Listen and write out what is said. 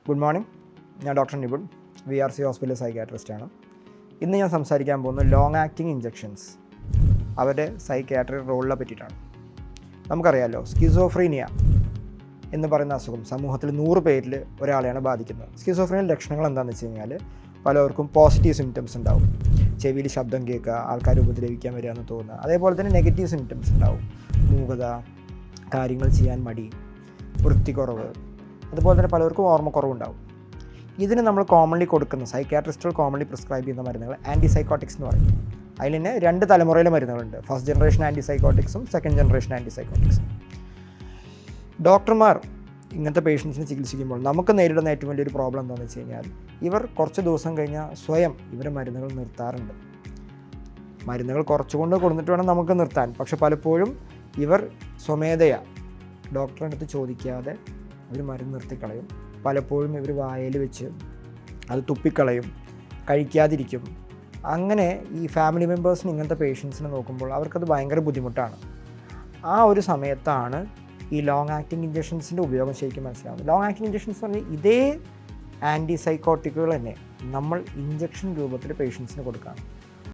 Good morning, ഞാൻ doctor Nipun, VRC hospital സൈക്യാട്രിസ്റ്റാണ്. ഇന്ന് ഞാൻ സംസാരിക്കാൻ പോകുന്നത് ലോങ് ആക്ടിങ് ഇഞ്ചെക്ഷൻസ്, അവരുടെ സൈക്യാട്രിക് റോളിനെ പറ്റിയിട്ടാണ്. നമുക്കറിയാമല്ലോ, സ്കിസോഫ്രീനിയ എന്ന് പറയുന്ന അസുഖം സമൂഹത്തിൽ 100 പേരിൽ ഒരാളെയാണ് ബാധിക്കുന്നത്. സ്കിസോഫ്രീനിയ ലക്ഷണങ്ങൾ എന്താണെന്ന് വെച്ച് കഴിഞ്ഞാൽ പലർക്കും പോസിറ്റീവ് സിംറ്റംസ് ഉണ്ടാവും. ചെവിയിൽ ശബ്ദം കേൾക്കുക, ആൾക്കാർ ഉപദ്രവിക്കാൻ വരിക എന്ന് തോന്നുക. അതേപോലെ തന്നെ നെഗറ്റീവ് സിംറ്റംസ് ഉണ്ടാവും. മൂകത, കാര്യങ്ങൾ ചെയ്യാൻ മടി, വൃത്തിക്കുറവ്, അതുപോലെ തന്നെ പലർക്കും ഓർമ്മക്കുറവുണ്ടാവും. ഇതിന് നമ്മൾ കോമൺലി കൊടുക്കുന്ന സൈക്യാട്രിസ്റ്റുകൾ കോമൺലി പ്രിസ്ക്രൈബ് ചെയ്യുന്ന മരുന്നുകൾ ആൻറ്റിസൈക്കോട്ടിക്സ് എന്ന് പറയും. അതിൽ തന്നെ 2 തലമുറയിലെ മരുന്നുകളുണ്ട്. ഫസ്റ്റ് ജനറേഷൻ ആൻറ്റിസൈക്കോട്ടിക്സും സെക്കൻഡ് ജനറേഷൻ ആൻറ്റിസൈക്കോട്ടിക്സും. ഡോക്ടർമാർ ഇങ്ങനത്തെ പേഷ്യൻസിനെ ചികിത്സിക്കുമ്പോൾ നമുക്ക് നേരിടുന്ന ഏറ്റവും വലിയൊരു പ്രോബ്ലം എന്താണെന്ന് വെച്ച് കഴിഞ്ഞാൽ, ഇവർ കുറച്ച് ദിവസം കഴിഞ്ഞാൽ സ്വയം ഇവർ മരുന്നുകൾ നിർത്താറുണ്ട്. മരുന്നുകൾ കുറച്ചുകൊണ്ട് കൊടുത്തിട്ട് വേണം നമുക്ക് നിർത്താൻ. പക്ഷെ പലപ്പോഴും ഇവർ സ്വമേധയാ ഡോക്ടറുടെ അടുത്ത് ചോദിക്കാതെ ഇവർ മരുന്ന് നിർത്തിക്കളയും. പലപ്പോഴും ഇവർ വായിൽ വെച്ച് അത് തുപ്പിക്കളയും, കഴിക്കാതിരിക്കും. അങ്ങനെ ഈ ഫാമിലി മെമ്പേഴ്സിന് ഇങ്ങനത്തെ പേഷ്യൻസിനെ നോക്കുമ്പോൾ അവർക്കത് ഭയങ്കര ബുദ്ധിമുട്ടാണ്. ആ ഒരു സമയത്താണ് ഈ ലോങ് ആക്ടിങ് ഇഞ്ചക്ഷൻസിൻ്റെ ഉപയോഗം ശരിക്കും മനസ്സിലാവുന്നത്. ലോങ് ആക്ടിങ് ഇഞ്ചക്ഷൻസ് പറഞ്ഞാൽ ഇതേ ആൻറ്റിസൈക്കോട്ടിക്കുകൾ തന്നെ നമ്മൾ ഇഞ്ചക്ഷൻ രൂപത്തിൽ പേഷ്യൻസിന് കൊടുക്കുകയാണ്.